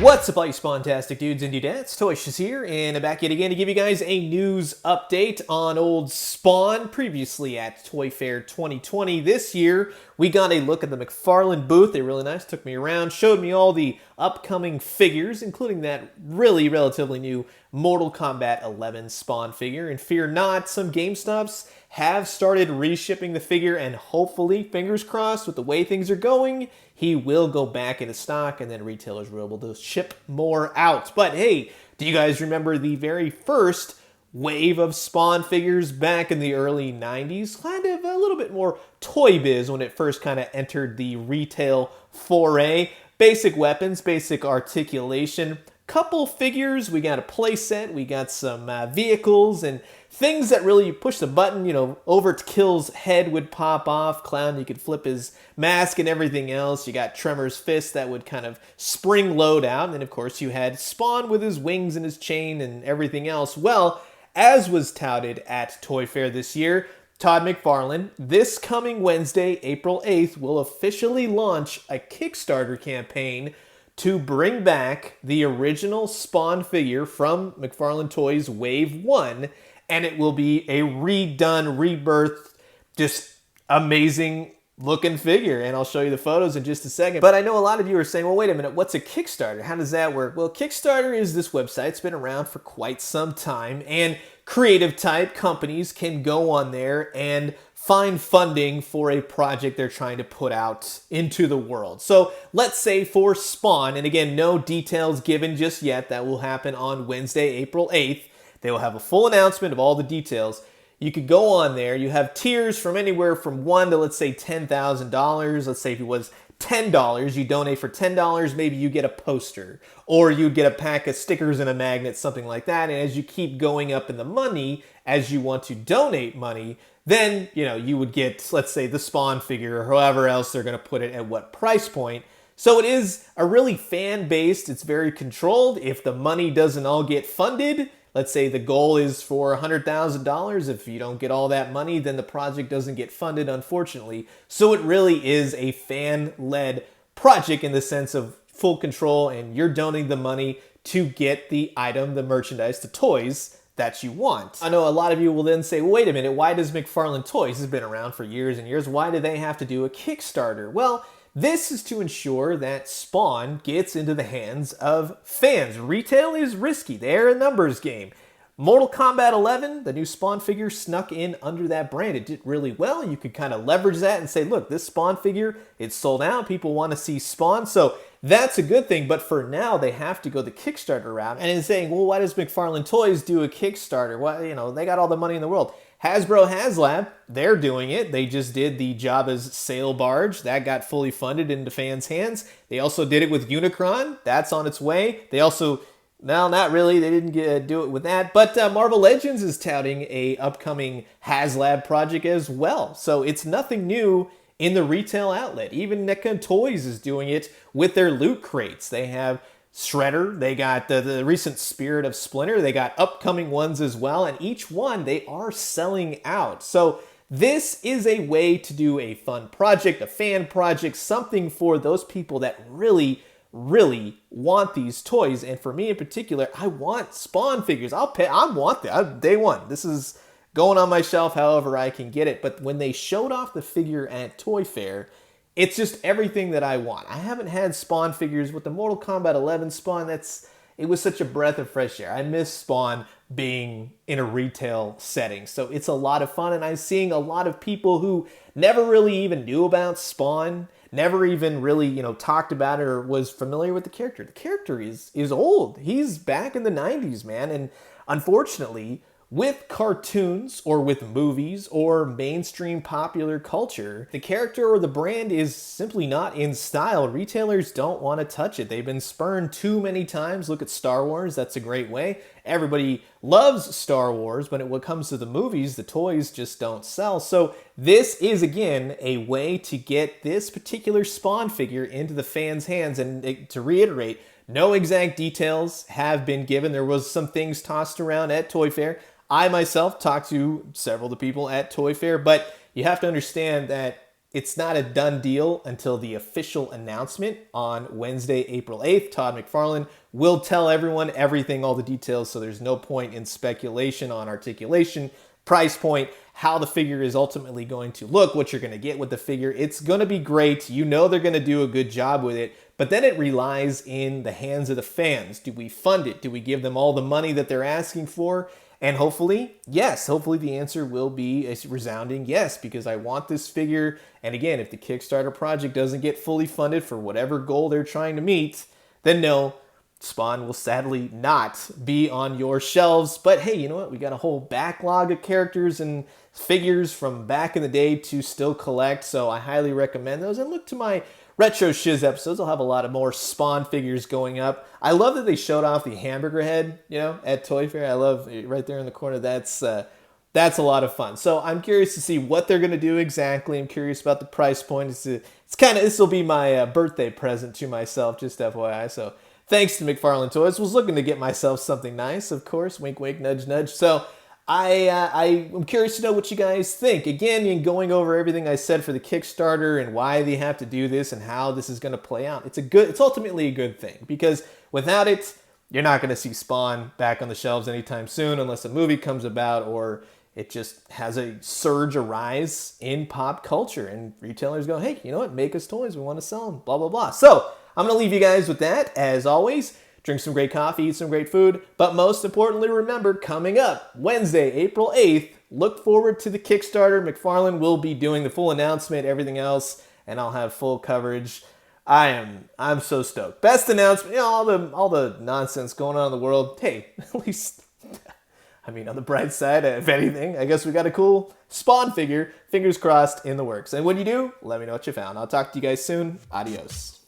What's up, all you Spawntastic dudes and dudettes? Toyshiz here, and I'm back yet again to give you guys a news update on old Spawn. Previously at Toy Fair 2020 this year, we got a look at the McFarlane booth. They were really nice, took me around, showed me all the upcoming figures, including that really relatively new Mortal Kombat 11 Spawn figure. And fear not, some GameStops have started reshipping the figure, and hopefully, fingers crossed, with the way things are going, he will go back into stock and then retailers will be able to ship more out. But hey, do you guys remember the very first wave of Spawn figures back in the early 90s? Kind of a little bit more Toy Biz when it first kind of entered the retail foray. Basic weapons, basic articulation, couple figures, we got a play set, we got some vehicles, and things that really, you push the button, you know, Overkill's head would pop off, Clown, you could flip his mask and everything else. You got Tremor's fist that would kind of spring load out, and then of course you had Spawn with his wings and his chain and everything else. Well, as was touted at Toy Fair this year, Todd McFarlane, this coming Wednesday, April 8th, will officially launch a Kickstarter campaign to bring back the original Spawn figure from McFarlane Toys Wave 1, and it will be a redone, rebirthed, just amazing looking figure, and I'll show you the photos in just a second. But I know a lot of you are saying, well, wait a minute, what's a Kickstarter? How does that work? Well, Kickstarter is this website. It's been around for quite some time, and creative type companies can go on there and find funding for a project they're trying to put out into the world. So let's say for Spawn, and again, no details given just yet, that will happen on Wednesday, April 8th. They will have a full announcement of all the details. You could go on there. You have tiers from anywhere from $1 to, let's say, $10,000. Let's say if it was $10, you donate for $10, maybe you get a poster, or you'd get a pack of stickers and a magnet, something like that. And as you keep going up in the money, as you want to donate money, then, you know, you would get, let's say, the Spawn figure, or however else they're going to put it at what price point. So it is a really fan-based, it's very controlled. If the money doesn't all get funded, let's say the goal is for $100,000. If you don't get all that money, then the project doesn't get funded, unfortunately. So it really is a fan-led project in the sense of full control, and you're donating the money to get the item, the merchandise, the toys that you want. I know a lot of you will then say, well, wait a minute, why does McFarlane Toys, has been around for years and years, why do they have to do a Kickstarter? Well, this is to ensure that Spawn gets into the hands of fans. Retail is risky. They're a numbers game. Mortal Kombat 11, the new Spawn figure, snuck in under that brand. It did really well. You could kind of leverage that and say, look, this Spawn figure, it's sold out. People want to see Spawn. So that's a good thing. But for now, they have to go the Kickstarter route. And in saying, well, why does McFarlane Toys do a Kickstarter? Well, you know, they got all the money in the world. Hasbro HasLab, they're doing it. They just did the Jabba's sail barge. That got fully funded into fans' hands. They also did it with Unicron. That's on its way. They also, no, not really. They didn't do it with that. But Marvel Legends is touting a upcoming HasLab project as well. So it's nothing new in the retail outlet. Even NECA Toys is doing it with their loot crates. They have Shredder, they got the recent Spirit of Splinter, they got upcoming ones as well, and each one, they are selling out. So this is a way to do a fun project, a fan project, something for those people that really, really want these toys. And for me in particular, I want Spawn figures. I want that. Day one. This is going on my shelf however I can get it. But when they showed off the figure at Toy Fair, it's just everything that I want. I haven't had Spawn figures with the Mortal Kombat 11 Spawn. It was such a breath of fresh air. I miss Spawn being in a retail setting. So it's a lot of fun, and I'm seeing a lot of people who never really even knew about Spawn, never even really, you know, talked about it or was familiar with the character. The character is old. He's back in the 90s, man. And unfortunately, with cartoons or with movies or mainstream popular culture, the character or the brand is simply not in style. Retailers don't want to touch it. They've been spurned too many times. Look at Star Wars. That's a great way. Everybody loves Star Wars, but when it comes to the movies, the toys just don't sell. So this is, again, a way to get this particular Spawn figure into the fans' hands. And to reiterate, no exact details have been given. There was some things tossed around at Toy Fair. I myself talked to several of the people at Toy Fair, but you have to understand that it's not a done deal until the official announcement on Wednesday, April 8th. Todd McFarlane will tell everyone everything, all the details, so there's no point in speculation on articulation, price point, how the figure is ultimately going to look, what you're going to get with the figure. It's going to be great. You know they're going to do a good job with it, but then it relies in the hands of the fans. Do we fund it? Do we give them all the money that they're asking for? And hopefully, yes, hopefully the answer will be a resounding yes, because I want this figure. And again, if the Kickstarter project doesn't get fully funded for whatever goal they're trying to meet, then no, Spawn will sadly not be on your shelves. But hey, you know what? We got a whole backlog of characters and figures from back in the day to still collect, so I highly recommend those. And look to my Retro Shiz episodes. I'll have a lot of more Spawn figures going up. I love that they showed off the hamburger head, you know, at Toy Fair. I love it right there in the corner. That's a lot of fun. So I'm curious to see what they're going to do exactly. I'm curious about the price point. This will be my birthday present to myself, just FYI. So thanks to McFarlane Toys. Was looking to get myself something nice, of course. Wink, wink, nudge, nudge. So I'm curious to know what you guys think. Again, in going over everything I said for the Kickstarter and why they have to do this and how this is going to play out, it's ultimately a good thing, because without it, you're not going to see Spawn back on the shelves anytime soon unless a movie comes about or it just has a surge, a rise in pop culture, and retailers go, hey, you know what? Make us toys. We want to sell them, blah, blah, blah. So I'm going to leave you guys with that. As always, drink some great coffee, eat some great food, but most importantly, remember, coming up Wednesday, April 8th, look forward to the Kickstarter. McFarlane will be doing the full announcement, everything else, and I'll have full coverage. I'm so stoked. Best announcement, you know, all the nonsense going on in the world. Hey, at least, I mean, on the bright side, if anything, I guess we got a cool Spawn figure, fingers crossed, in the works. And when you do, let me know what you found. I'll talk to you guys soon. Adios.